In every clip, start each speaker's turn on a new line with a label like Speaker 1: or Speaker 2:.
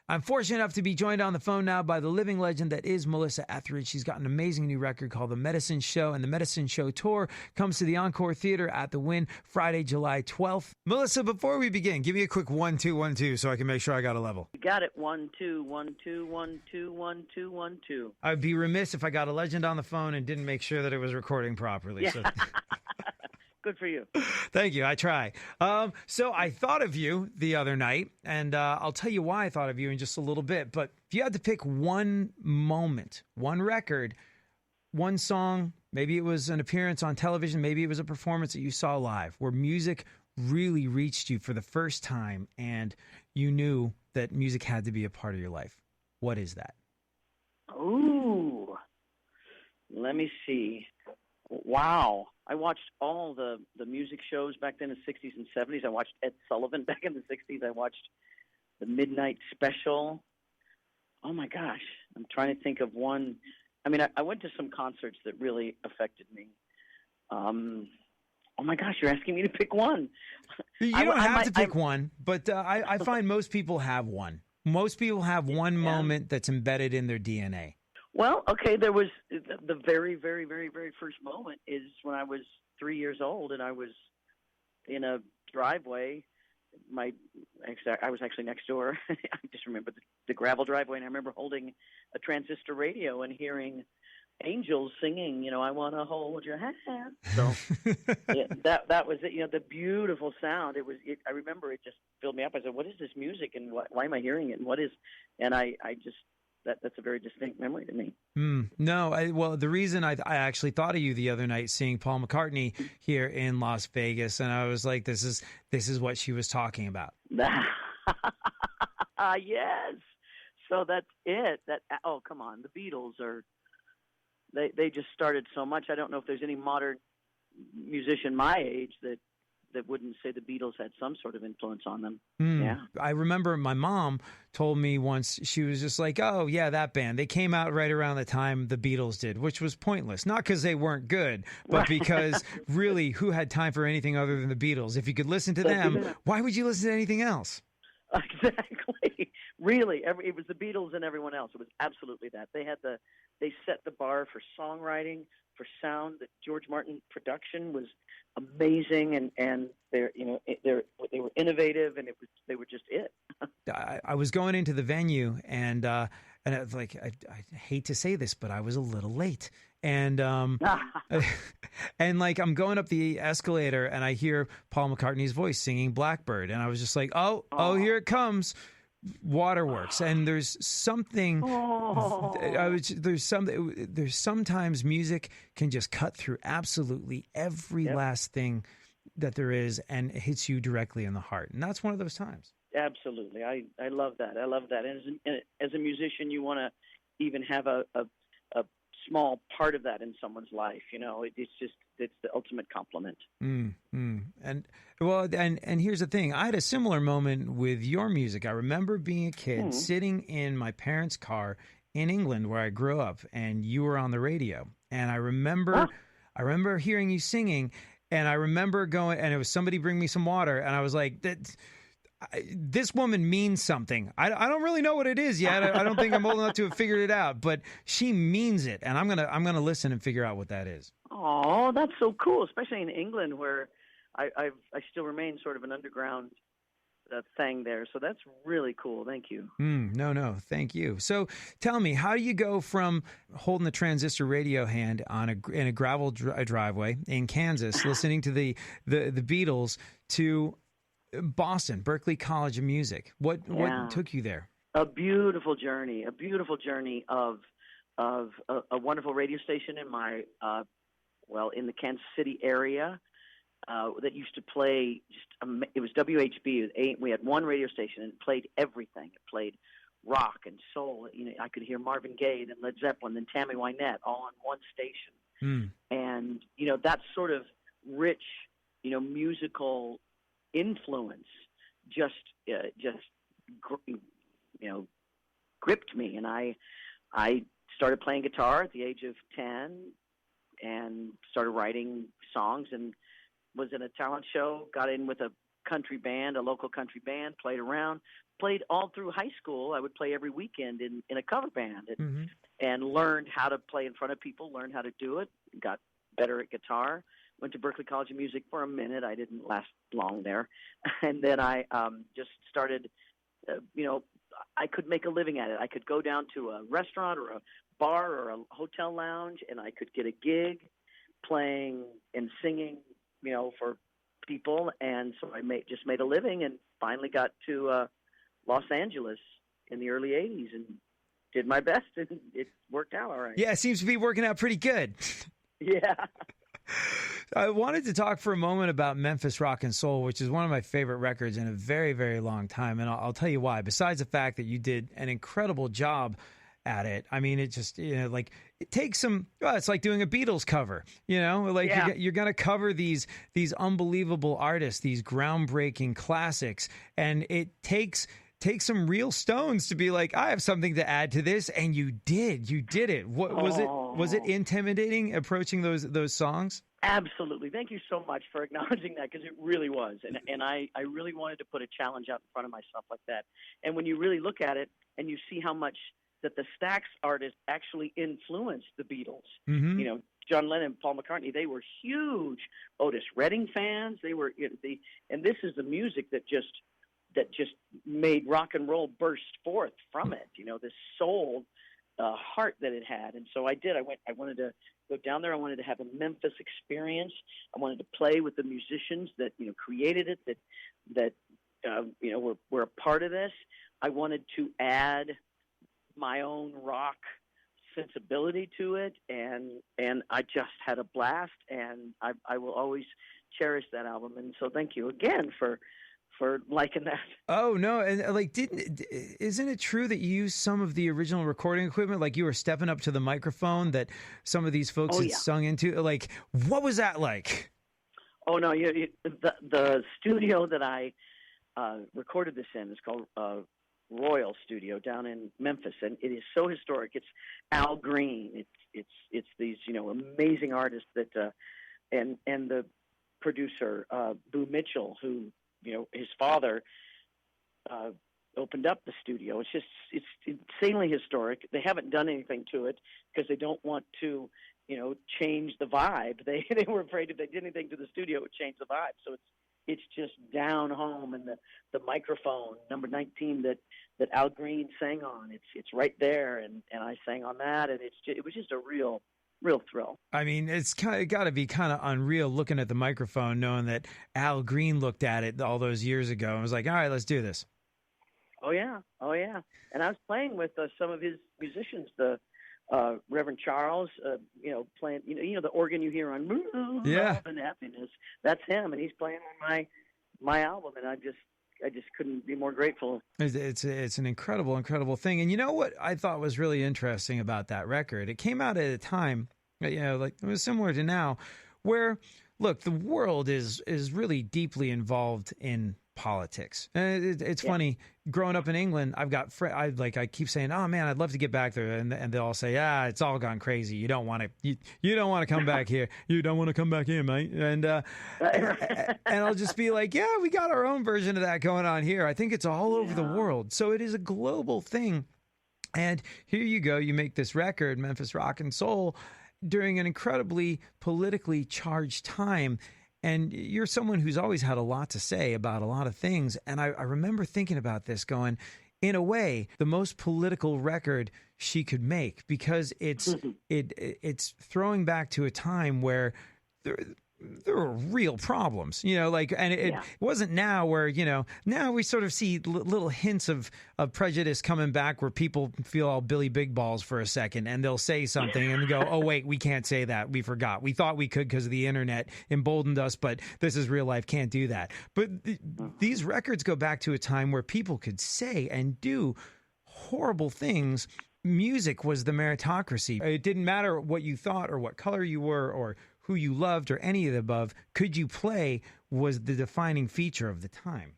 Speaker 1: I'm fortunate enough to be joined on the phone now by the living legend that is Melissa Etheridge. She's got an amazing new record called The Medicine Show, and the Medicine Show tour comes to the Encore Theater at the Wynn Friday, July 12th. Melissa, before we begin, give me a quick 1-2-1-2 so I can make sure I got a level.
Speaker 2: You got it. 1 2 1 2 1 2 1 2 1 2.
Speaker 1: I'd be remiss if I got a legend on the phone and didn't make sure that it was recording properly.
Speaker 2: Yeah.
Speaker 1: So.
Speaker 2: Good for you.
Speaker 1: Thank you. I try. So I thought of you the other night, and I'll tell you why I thought of you in just a little bit. But if you had to pick one moment, one record, one song, maybe it was an appearance on television, maybe it was a performance that you saw live, where music really reached you for the first time and you knew that music had to be a part of your life. What is that?
Speaker 2: Ooh. Let me see. Wow. I watched all the music shows back then in the 60s and 70s. I watched Ed Sullivan back in the 60s. I watched the Midnight Special. Oh, my gosh. I'm trying to think of one. I mean, I went to some concerts that really affected me. Oh, my gosh, you're asking me to pick one.
Speaker 1: You don't have to pick one, but I find most people have one. Most people have one moment that's embedded in their DNA.
Speaker 2: Well, okay, there was the very, very, very, very first moment is when I was 3 years old and I was in a driveway. I was actually next door. I just remember the gravel driveway, and I remember holding a transistor radio and hearing angels singing, I want to hold your hand. So that was it, the beautiful sound. I remember it just filled me up. I said, what is this music and why am I hearing it? And I just, that's a very distinct memory to me.
Speaker 1: No, the reason I actually thought of you the other night seeing Paul McCartney here in Las Vegas, and I was like, this is what she was talking about.
Speaker 2: Yes. So that's it. Oh, come on. The Beatles they just started so much. I don't know if there's any modern musician my age that wouldn't say the Beatles had some sort of influence on them. Yeah.
Speaker 1: I remember my mom told me once, she was just like, oh, yeah, that band. They came out right around the time the Beatles did, which was pointless. Not because they weren't good, but because really, who had time for anything other than the Beatles? If you could listen to them, why would you listen to anything else?
Speaker 2: Exactly. Really, it was the Beatles and everyone else. It was absolutely that. They set the bar for songwriting, for sound. The George Martin production was amazing, and they were innovative, and they were just it.
Speaker 1: I was going into the venue, and I was like, I hate to say this, but I was a little late. And and like I'm going up the escalator and I hear Paul McCartney's voice singing Blackbird, and I was just like, oh, here it comes, Waterworks. And there's something. There's sometimes music can just cut through absolutely every last thing that there is, and it hits you directly in the heart, and that's one of those times. Absolutely,
Speaker 2: I love that. I love that. And as a musician, you want to even have a small part of that in someone's life. It's the ultimate compliment.
Speaker 1: And here's the thing. I had a similar moment with your music. I remember being a kid sitting in my parents' car in England where I grew up, and you were on the radio. And I remember hearing you singing, and I remember going, and it was somebody bring me some water, and I was like, this woman means something. I don't really know what it is yet. I don't think I'm old enough to have figured it out, but she means it, and I'm gonna listen and figure out what that is.
Speaker 2: Oh, that's so cool, especially in England where I still remain sort of an underground thing there. So that's really cool. Thank you.
Speaker 1: No, thank you. So tell me, how do you go from holding the transistor radio hand in a gravel driveway in Kansas, listening to the Beatles, to Boston, Berklee College of Music? What took you there?
Speaker 2: A beautiful journey of a wonderful radio station in my in the Kansas City area that used to play it was WHB. We had one radio station, and it played everything. It played rock and soul. I could hear Marvin Gaye, then Led Zeppelin, then Tammy Wynette, all on one station. And that sort of rich, musical influence just gripped me, and I started playing guitar at the age of 10 and started writing songs, and was in a talent show, got in with a country band, a local country band, played around, played all through high school. I would play every weekend in a cover band and learned how to play in front of people, learned how to do it, got better at guitar. Went to Berklee College of Music for a minute. I didn't last long there. And then I just started, I could make a living at it. I could go down to a restaurant or a bar or a hotel lounge, and I could get a gig playing and singing, for people. And so I just made a living and finally got to Los Angeles in the early 80s and did my best, and it worked out all right.
Speaker 1: Yeah, it seems to be working out pretty good.
Speaker 2: Yeah.
Speaker 1: I wanted to talk for a moment about Memphis Rock and Soul, which is one of my favorite records in a very, very long time. And I'll tell you why. Besides the fact that you did an incredible job at it. I mean, it just, it takes some, it's like doing a Beatles cover, you're going to cover these unbelievable artists, these groundbreaking classics. And it takes some real stones to be like, I have something to add to this. And you did it. What was it intimidating approaching those songs?
Speaker 2: Absolutely. Thank you so much for acknowledging that, because it really was. And I really wanted to put a challenge out in front of myself like that. And when you really look at it and you see how much that the Stax artists actually influenced the Beatles, John Lennon and Paul McCartney, they were huge Otis Redding fans. They were, and this is the music that just made rock and roll burst forth from it, this soul heart that it had. And so I did. I wanted to go down there. I wanted to have a Memphis experience. I wanted to play with the musicians that created it, that were a part of this. I wanted to add my own rock sensibility to it, and I just had a blast, and I will always cherish that album. And so thank you again for liking that.
Speaker 1: Oh no, and isn't it true that you used some of the original recording equipment? Like you were stepping up to the microphone that some of these folks had sung into. Like, what was that like? Oh no,
Speaker 2: the studio that I recorded this in is called Royal Studio down in Memphis, and it is so historic. It's Al Green. It's these amazing artists that and the producer Boo Mitchell, who his father opened up the studio. It's insanely historic. They haven't done anything to it because they don't want to change the vibe. They were afraid if they did anything to the studio it would change the vibe. So it's just down home, and the microphone number 19 that Al Green sang on, it's right there, and I sang on that, and it was just a real thrill.
Speaker 1: I mean, it's got to be kind of unreal looking at the microphone, knowing that Al Green looked at it all those years ago and was like, all right, let's do this.
Speaker 2: Oh yeah. And I was playing with some of his musicians, the Reverend Charles, playing, the organ you hear on Love and Happiness. That's him, and he's playing on my album, and I just couldn't be more grateful.
Speaker 1: It's an incredible thing. And you know what I thought was really interesting about that record? It came out at a time, like it was similar to now, where, look, the world is really deeply involved in politics. It's funny, growing up in England, I've got I keep saying, oh man, I'd love to get back there, and they'll all say, it's all gone crazy. You don't want to you don't want to come back here. You don't want to come back here, mate. And and I'll just be like, yeah, we got our own version of that going on here. I think it's all over the world. So it is a global thing. And here you go, you make this record, Memphis Rock and Soul, during an incredibly politically charged time. And you're someone who's always had a lot to say about a lot of things. And I remember thinking about this going, in a way, the most political record she could make, because it's throwing back to a time where there were real problems, it wasn't now where, now we sort of see little hints of prejudice coming back where people feel all Billy Big Balls for a second, and they'll say something and go, oh, wait, we can't say that. We forgot. We thought we could because the internet emboldened us, but this is real life. Can't do that. But these records go back to a time where people could say and do horrible things. Music was the meritocracy. It didn't matter what you thought or what color you were or who you loved or any of the above. Could you play was the defining feature of the time.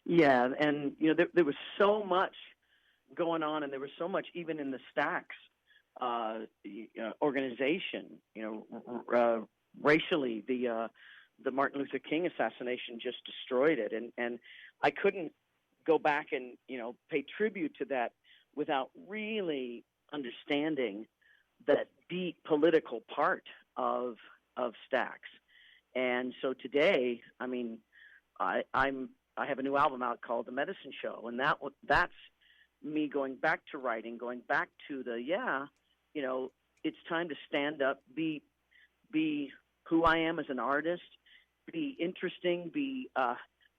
Speaker 2: Yeah, and there was so much going on, and there was so much even in the Stax organization. Racially, the the Martin Luther King assassination just destroyed it, and I couldn't go back and pay tribute to that without really understanding that deep political part of Stax. And so today, I mean, I have a new album out called The Medicine Show, and that's me going back to writing, going back to it's time to stand up, be who I am as an artist, be interesting,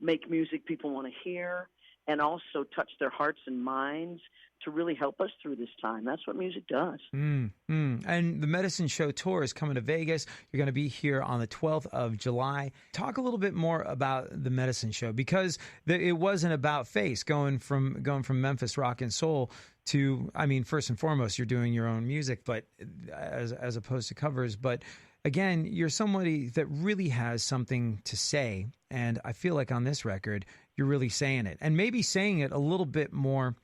Speaker 2: make music people want to hear, and also touch their hearts and minds to really help us through this time. That's what music does.
Speaker 1: And the Medicine Show tour is coming to Vegas. You're going to be here on the 12th of July. Talk a little bit more about the Medicine Show, because it wasn't about face, going from Memphis rock and soul to, I mean, first and foremost, you're doing your own music, but as opposed to covers. But again, you're somebody that really has something to say, and I feel like on this record, you're really saying it, and maybe saying it a little bit more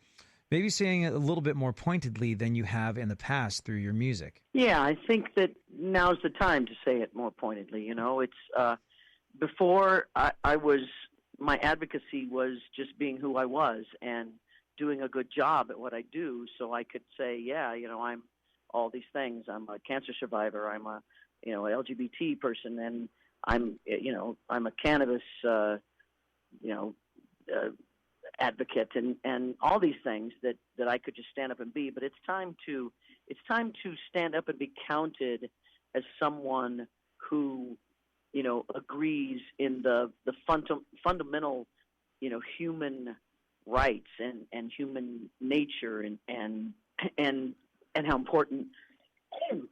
Speaker 1: pointedly than you have in the past through your music.
Speaker 2: Yeah, I think that now's the time to say it more pointedly. It's before my advocacy was just being who I was and doing a good job at what I do, so I could say, I'm all these things. I'm a cancer survivor. I'm a LGBT person, and I'm a cannabis advocate, and all these things that I could just stand up and be. But it's time to stand up and be counted as someone who agrees in the fundamental human rights and human nature and how important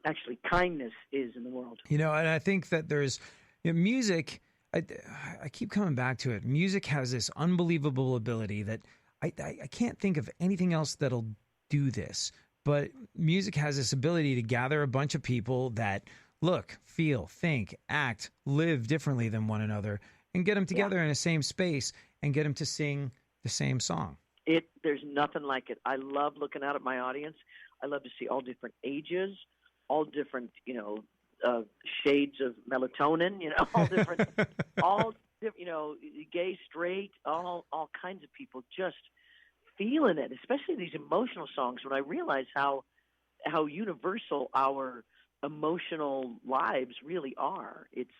Speaker 2: actually kindness is in the world.
Speaker 1: And I think that there's music. I keep coming back to it. Music has this unbelievable ability that I can't think of anything else that'll do this. But music has this ability to gather a bunch of people that look, feel, think, act, live differently than one another, and get them together in the same space and get them to sing the same song.
Speaker 2: There's nothing like it. I love looking out at my audience. I love to see all different ages, all different, shades of melatonin, all different, gay, straight, all kinds of people just feeling it, especially these emotional songs, when I realize how universal our emotional lives really are. It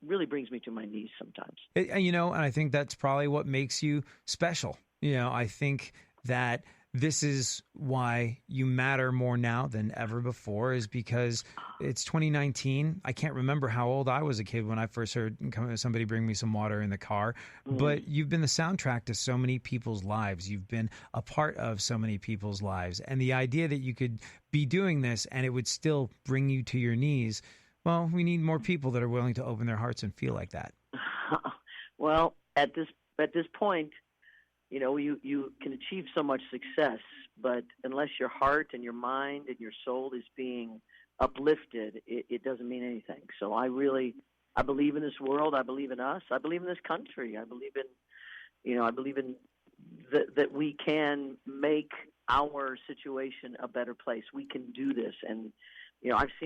Speaker 2: really brings me to my knees sometimes.
Speaker 1: And I think that's probably what makes you special. I think that this is why you matter more now than ever before, is because it's 2019. I can't remember how old I was a kid when I first heard somebody bring me some water in the car, but you've been the soundtrack to so many people's lives. You've been a part of so many people's lives. And the idea that you could be doing this and it would still bring you to your knees, well, we need more people that are willing to open their hearts and feel like that.
Speaker 2: Well, at this point, you can achieve so much success, but unless your heart and your mind and your soul is being uplifted, it doesn't mean anything. So I believe in this world. I believe in us. I believe in this country. I believe in that we can make our situation a better place. We can do this. And,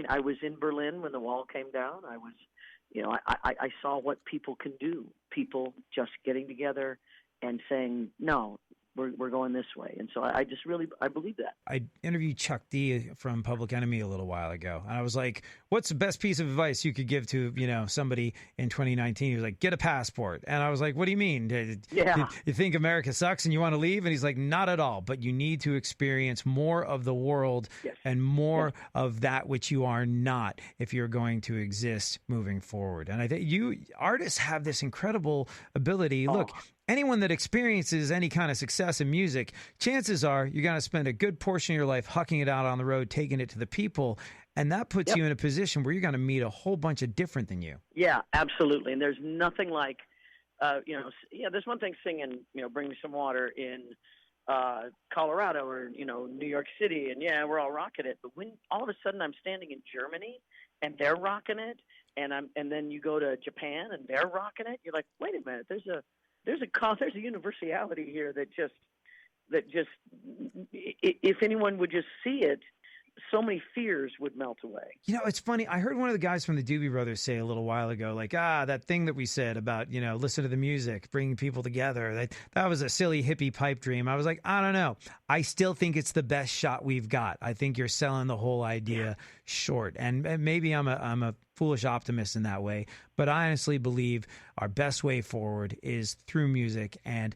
Speaker 2: I was in Berlin when the wall came down. I saw what people can do. People just getting together and saying, no, we're going this way. And so I believe that. I
Speaker 1: interviewed Chuck D from Public Enemy a little while ago, and I was like, what's the best piece of advice you could give to, somebody in 2019? He was like, get a passport. And I was like, what do you mean? You think America sucks and you want to leave? And he's like, not at all, but you need to experience more of the world and more of that which you are not if you're going to exist moving forward. And I think artists have this incredible ability. Look, anyone that experiences any kind of success in music, chances are you're going to spend a good portion of your life hucking it out on the road, taking it to the people. And that puts you in a position where you're going to meet a whole bunch of different than you. Yeah, absolutely. And there's nothing like, there's one thing singing, Bring Me Some Water in Colorado or, New York City. And we're all rocking it. But when all of a sudden I'm standing in Germany and they're rocking it, and then you go to Japan and they're rocking it, you're like, wait a minute, there's a universality here that just if anyone would just see it,
Speaker 2: so many fears would melt away.
Speaker 1: You know, it's funny. I heard one of the guys from the Doobie Brothers say a little while ago, like, that thing that we said about, listen to the music, bringing people together. That was a silly hippie pipe dream. I was like, I don't know. I still think it's the best shot we've got. I think you're selling the whole idea short. And maybe I'm a foolish optimist in that way. But I honestly believe our best way forward is through music. And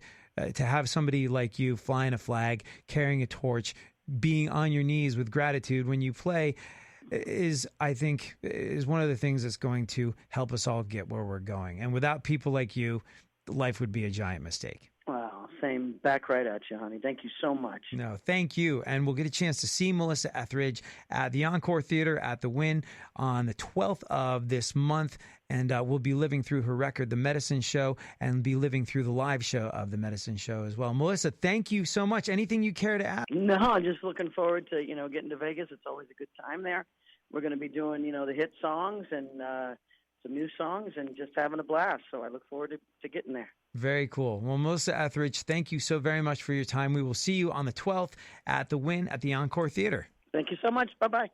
Speaker 1: to have somebody like you flying a flag, carrying a torch, being on your knees with gratitude when you play is one of the things that's going to help us all get where we're going. And without people like you, life would be a giant mistake.
Speaker 2: Wow, same back right at you, honey. Thank you so much.
Speaker 1: No, thank you. And we'll get a chance to see Melissa Etheridge at the Encore Theater at the Wynn on the 12th of this month. And we'll be living through her record, The Medicine Show, and be living through the live show of The Medicine Show as well. Melissa, thank you so much. Anything you care to add?
Speaker 2: No, I'm just looking forward to, getting to Vegas. It's always a good time there. We're going to be doing, the hit songs and some new songs and just having a blast. So I look forward to getting there.
Speaker 1: Very cool. Well, Melissa Etheridge, thank you so very much for your time. We will see you on the 12th at the Wynn at the Encore Theater.
Speaker 2: Thank you so much. Bye-bye.